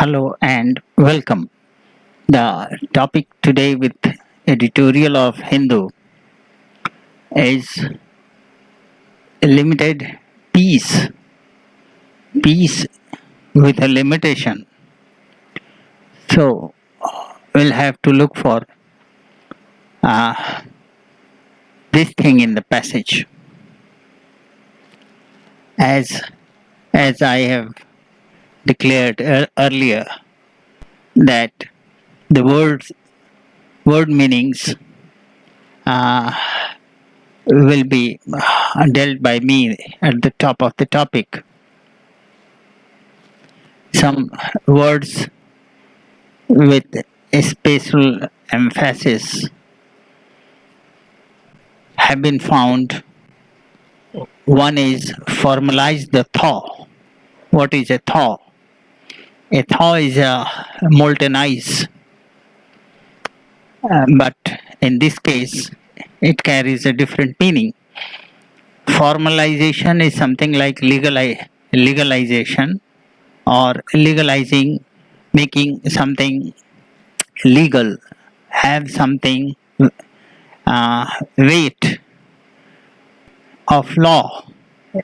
Hello and welcome. The topic today with editorial of Hindu is limited peace. Peace with a limitation. So we'll have to look for uh, this thing in the passage. As as I have declared earlier that the word meanings uh, will be dealt by me at the top of the topic. Some words with a spatial emphasis have been found. One is formalize the thaw. What is a thaw? A thaw is a molten ice, but in this case, it carries a different meaning. Formalization is something like legalization or legalizing, making something legal, have something weight of law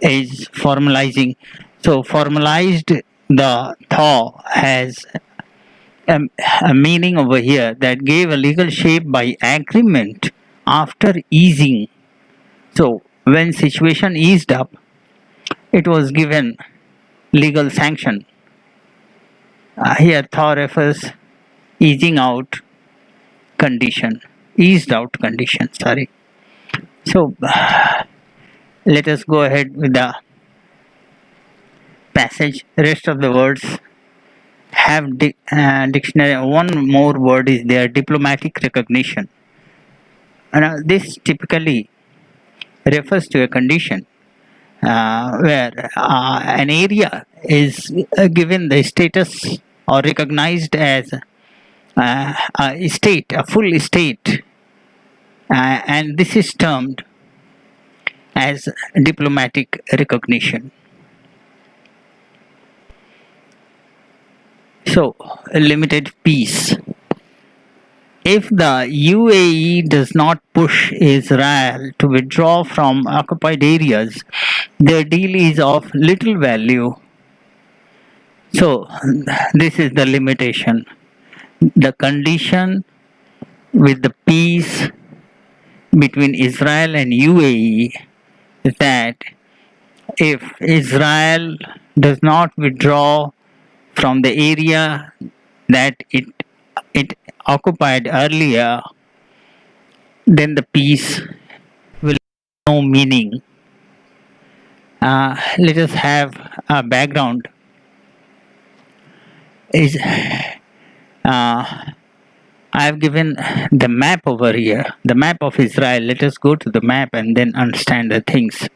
is formalizing. So formalized, the thaw has a meaning over here that gave a legal shape by agreement after easing. So when situation eased up, it was given legal sanction. Here thaw refers easing out condition, eased out condition, sorry. So let us go ahead with the passage. Rest of the words have dictionary. One more word is there, diplomatic recognition. This typically refers to a condition where an area is given the status or recognized as a state, a full state, and this is termed as diplomatic recognition. So, limited peace. If the UAE does not push Israel to withdraw from occupied areas, their deal is of little value. So, this is the limitation. The condition with the peace between Israel and UAE is that if Israel does not withdraw from the area that it occupied earlier, then the peace will have no meaning. Let us have a background. I have given the map over here, the map of Israel. Let us go to the map and then understand the things.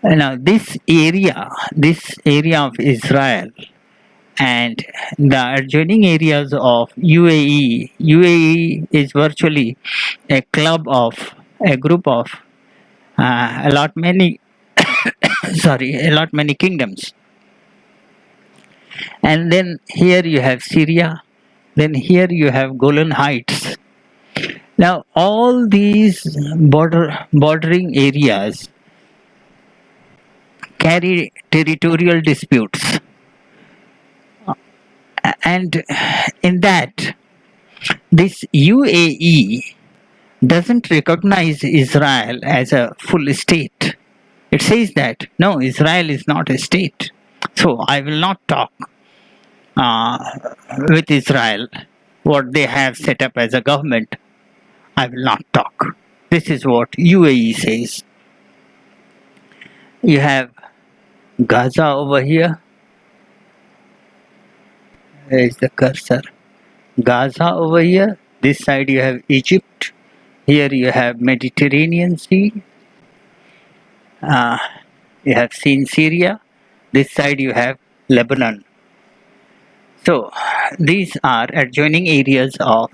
Now, this area of Israel and the adjoining areas of UAE. UAE is virtually a group of a lot many kingdoms. And then here you have Syria, then here you have Golan Heights. Now all these bordering areas carry territorial disputes. And in that, this UAE doesn't recognize Israel as a full state. It says that, no, Israel is not a state. So I will not talk with Israel, what they have set up as a government. I will not talk. This is what UAE says. You have Gaza over here. Where is the cursor? Gaza over here. This side you have Egypt. Here you have Mediterranean Sea. You have seen Syria. This side you have Lebanon. So these are adjoining areas of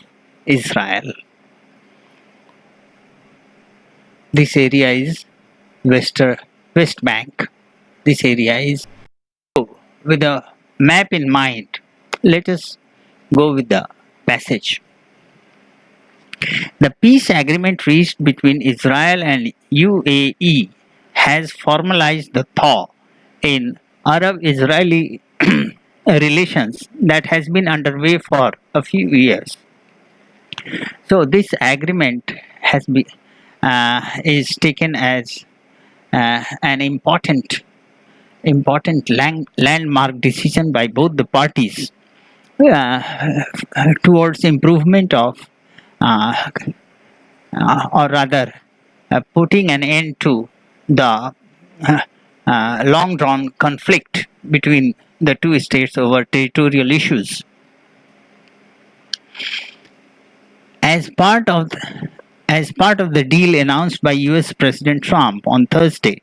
Israel. This area is West Bank. This area is. So with a map in mind, let us go with the passage. The peace agreement reached between Israel and UAE has formalized the thaw in Arab-Israeli relations that has been underway for a few years. So this agreement has been is taken as an important landmark decision by both the parties towards improvement of uh, or rather putting an end to the long drawn conflict between the two states over territorial issues. As part of the deal announced by US President Trump on Thursday,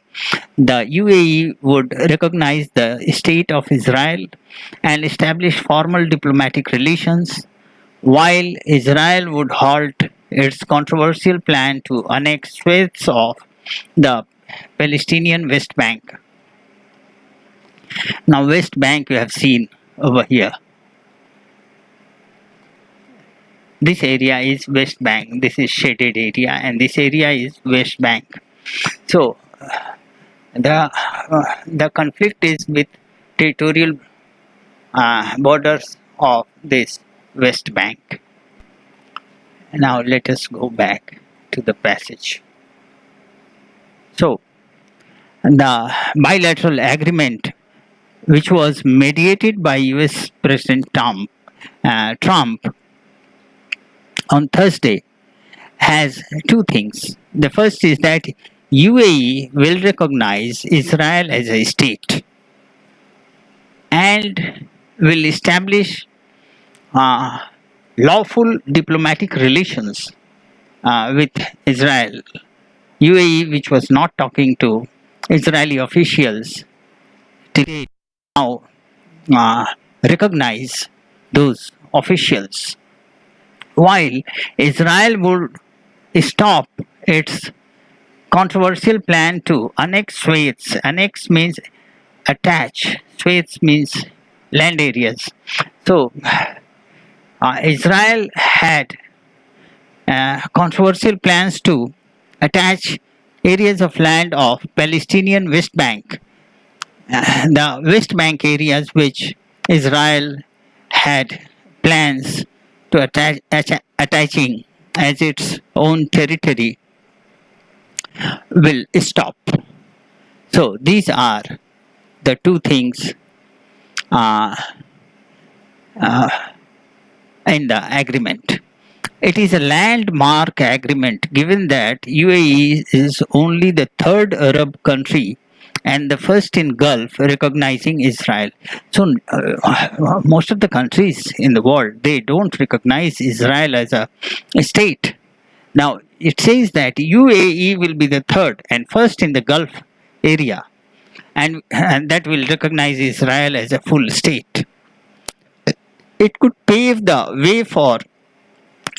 the UAE would recognize the state of Israel and establish formal diplomatic relations, while Israel would halt its controversial plan to annex swathes of the Palestinian West Bank. Now, West Bank you have seen over here. This area is West Bank, this is shaded area, and this area is West Bank. So, the conflict is with territorial borders of this West Bank. Now let us go back to the passage. So, the bilateral agreement, which was mediated by US President Trump on Thursday, has two things. The first is that UAE will recognize Israel as a state and will establish lawful diplomatic relations with Israel. UAE, which was not talking to Israeli officials, today now recognize those officials, while Israel would stop its controversial plan to annex swathes. Annex means attach, swathes means land areas. So, Israel had controversial plans to attach areas of land of Palestinian West Bank, the West Bank areas which Israel had plans to attaching as its own territory will stop. So these are the two things in the agreement. It is a landmark agreement given that UAE is only the third Arab country and the first in Gulf recognizing Israel. So most of the countries in the world, they don't recognize Israel as a state. Now it says that UAE will be the third and first in the Gulf area, and that will recognize Israel as a full state. It could pave the way for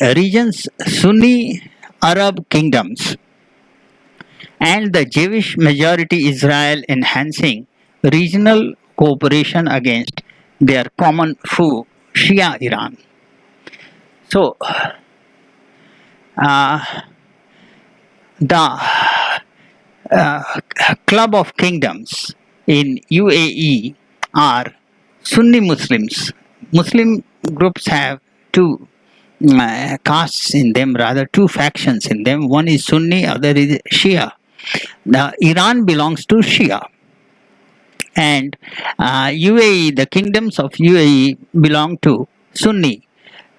region's Sunni Arab kingdoms and the Jewish majority Israel, enhancing regional cooperation against their common foe, Shia Iran. So, the Club of Kingdoms in UAE are Sunni Muslims. Muslim groups have two castes in them, rather two factions in them. One is Sunni, other is Shia. Now, Iran belongs to Shia, and UAE, the kingdoms of UAE belong to Sunni.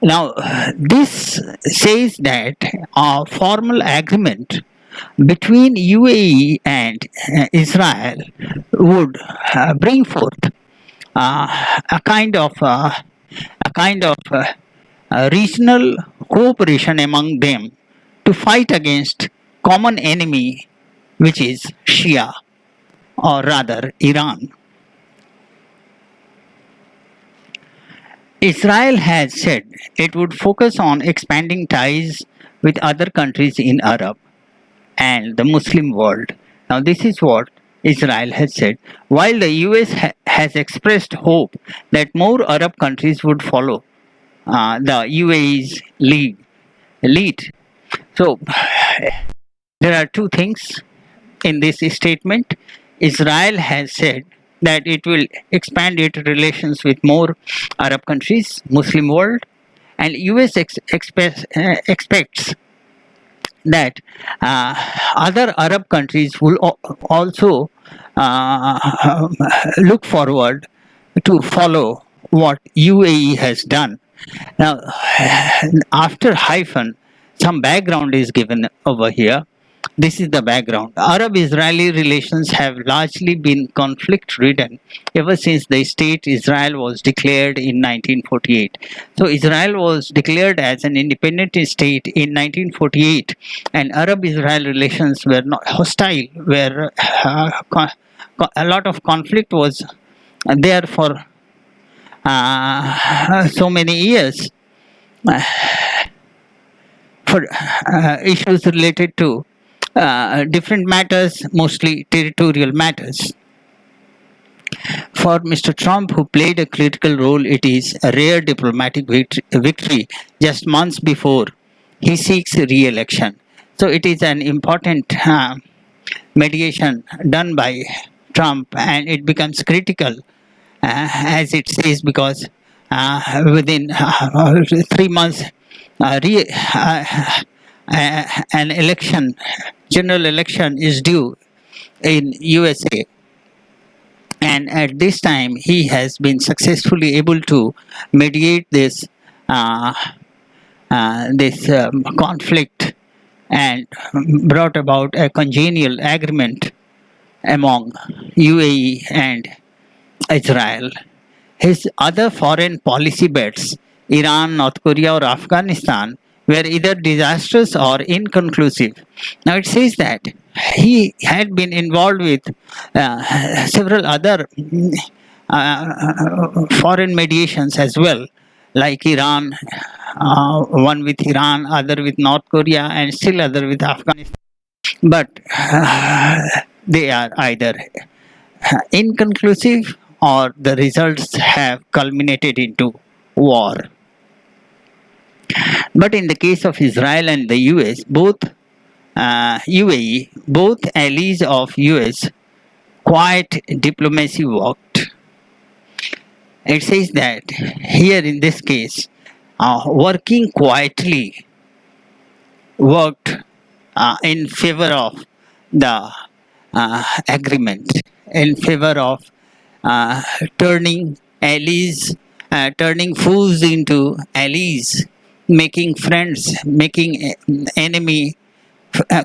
Now, this says that a formal agreement between UAE and Israel would bring forth a kind of regional cooperation among them to fight against common enemy, which is Shia, or rather Iran. Israel has said it would focus on expanding ties with other countries in Arab and the Muslim world. Now, this is what Israel has said, while the US has expressed hope that more Arab countries would follow the UAE's lead. So there are two things in this statement. Israel has said that it will expand its relations with more Arab countries, Muslim world, and US expects that other Arab countries will also look forward to follow what UAE has done. Now, after hyphen, some background is given over here. This is the background. Arab Israeli relations have largely been conflict ridden ever since the state Israel was declared in 1948. So, Israel was declared as an independent state in 1948, and Arab Israel relations were not hostile, where a lot of conflict was there for so many years for issues related to different matters, mostly territorial matters. For Mr. Trump, who played a critical role, it is a rare diplomatic victory just months before he seeks re-election. So it is an important mediation done by Trump, and it becomes critical, as it says, because within 3 months, an election, general election, is due in USA, and at this time he has been successfully able to mediate this conflict and brought about a congenial agreement among UAE and Israel. His other foreign policy bets, Iran, North Korea, or Afghanistan, were either disastrous or inconclusive. Now it says that he had been involved with several other foreign mediations as well, like Iran, one with Iran, other with North Korea, and still other with Afghanistan. But they are either inconclusive or the results have culminated into war. But in the case of Israel and the US, both UAE, both allies of US, quiet diplomacy worked. It says that here in this case, working quietly worked in favor of the agreement, in favor of turning allies, turning foes into allies, making friends, making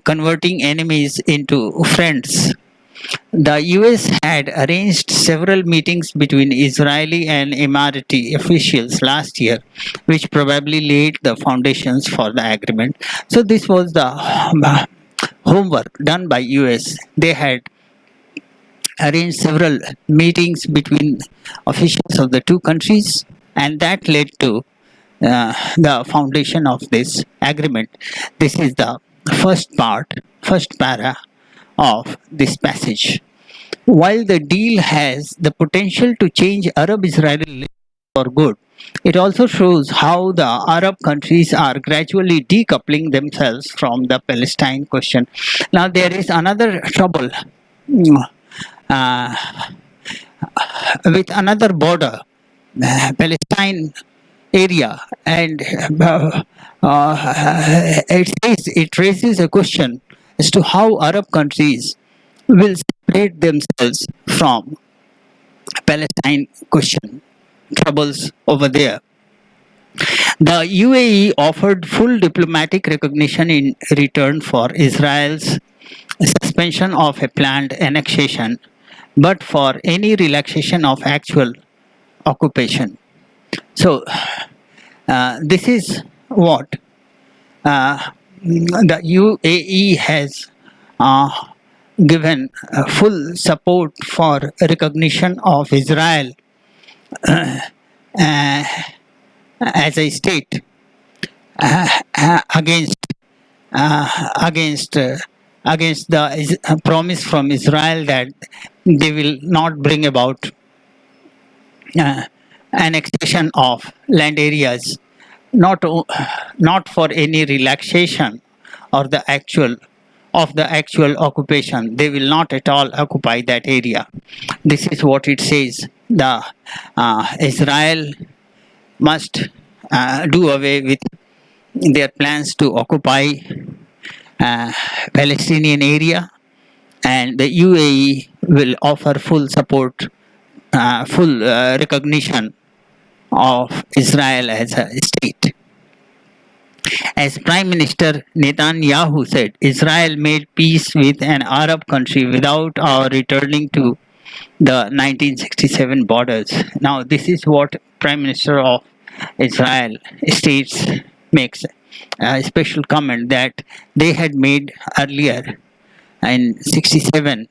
converting enemies into friends. The US had arranged several meetings between Israeli and Emirati officials last year, which probably laid the foundations for the agreement. So this was the homework done by US. They had arranged several meetings between officials of the two countries, and that led to the foundation of this agreement. This is the first para of this passage. While the deal has the potential to change Arab-Israeli relations for good, it also shows how the Arab countries are gradually decoupling themselves from the Palestine question. Now there is another trouble with another border, Palestine area, and it raises a question as to how Arab countries will separate themselves from Palestine question troubles over there. The UAE offered full diplomatic recognition in return for Israel's suspension of a planned annexation, but for any relaxation of actual occupation. So, this is what the UAE has given full support for recognition of Israel as a state against the promise from Israel that they will not bring about uh, annexation of land areas, not not for any relaxation or the actual occupation. They will not at all occupy that area. This is what it says. The Israel must do away with their plans to occupy Palestinian area, and the UAE will offer full support, full recognition of Israel as a state. As Prime Minister Netanyahu said, Israel made peace with an Arab country without our returning to the 1967 borders. Now, this is what Prime Minister of Israel states, makes a special comment that they had made earlier in 67.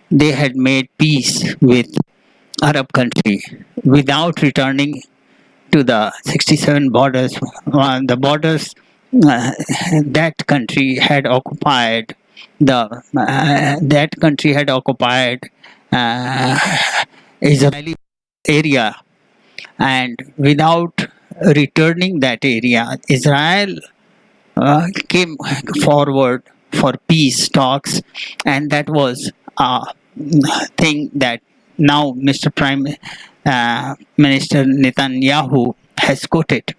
They had made peace with Arab country without returning to the 67 borders. The borders that country had occupied, that country had occupied uh, Israeli area, and without returning that area, Israel came forward for peace talks, and that was a thing that now Mr. Prime Minister Netanyahu has quoted.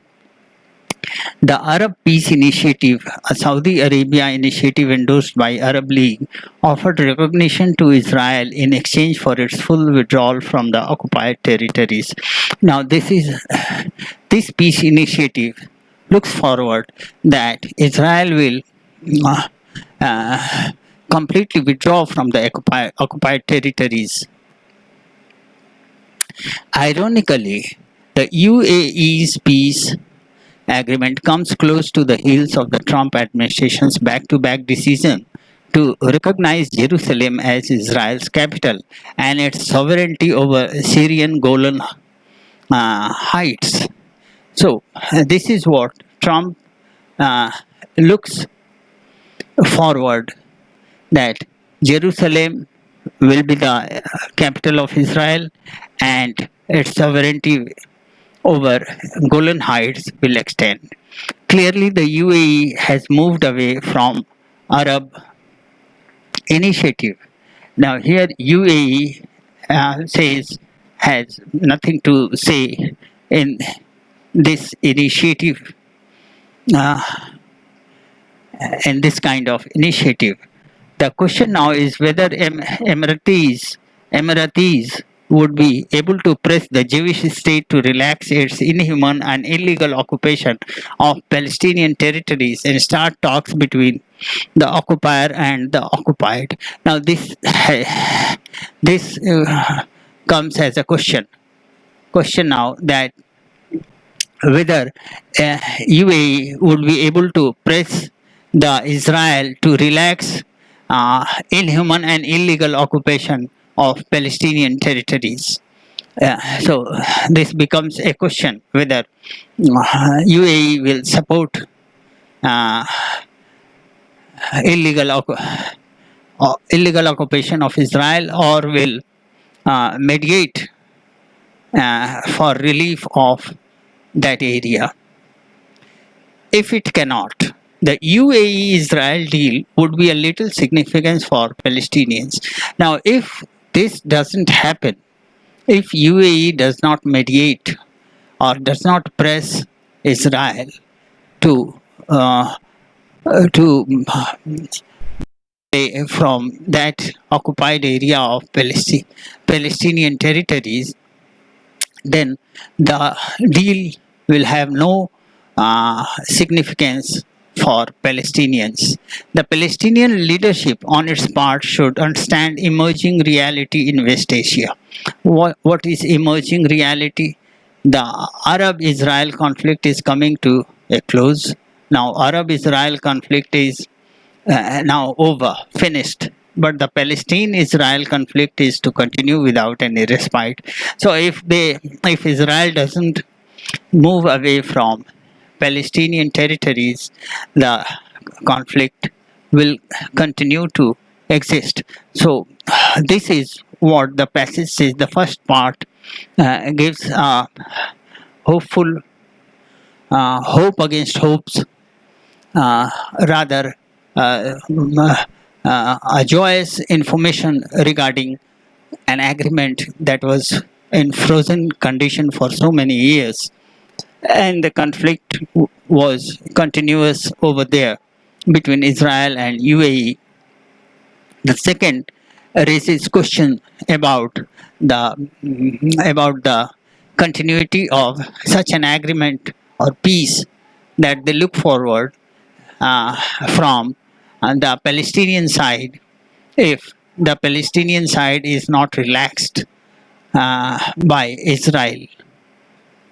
The Arab Peace Initiative, a Saudi Arabia initiative endorsed by Arab League, offered recognition to Israel in exchange for its full withdrawal from the occupied territories. Now, this peace initiative looks forward that Israel will uh, uh, completely withdraw from the occupied territories. Ironically, the UAE's peace agreement comes close to the heels of the Trump administration's back-to-back decision to recognize Jerusalem as Israel's capital and its sovereignty over Syrian Golan Heights. So, this is what Trump looks forward, that Jerusalem will be the capital of Israel and its sovereignty over Golan Heights will extend. Clearly, the UAE has moved away from Arab initiative. Now, here UAE says has nothing to say in this initiative, uh, in this kind of initiative. The question now is whether Emiratis would be able to press the Jewish state to relax its inhuman and illegal occupation of Palestinian territories and start talks between the occupier and the occupied. Now, this comes as a question now, that whether UAE would be able to press the Israel to relax inhuman and illegal occupation of Palestinian territories. So this becomes a question whether UAE will support uh, illegal occupation of Israel, or will mediate for relief of that area. If it cannot, the UAE-Israel deal would be a little significance for Palestinians. Now, if this doesn't happen, if UAE does not mediate or does not press Israel to from that occupied area of Palestinian territories, then the deal will have no significance for Palestinians. The Palestinian leadership, on its part, should understand emerging reality in West Asia. What is emerging reality? The Arab-Israel conflict is coming to a close. Now, Arab-Israel conflict is now over, finished. But the Palestine-Israel conflict is to continue without any respite. So, if Israel doesn't move away from Palestinian territories, the conflict will continue to exist. So, this is what the passage says. The first part gives hopeful hope against hopes, rather a joyous information regarding an agreement that was in frozen condition for so many years, and the conflict was continuous over there between Israel and UAE. The second raises question about the continuity of such an agreement or peace that they look forward uh, from the Palestinian side if the Palestinian side is not relaxed by Israel.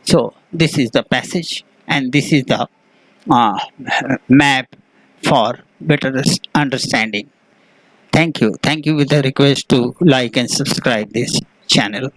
So this is the passage, and this is the uh, map for better understanding. Thank you. Thank you with the request to like and subscribe this channel.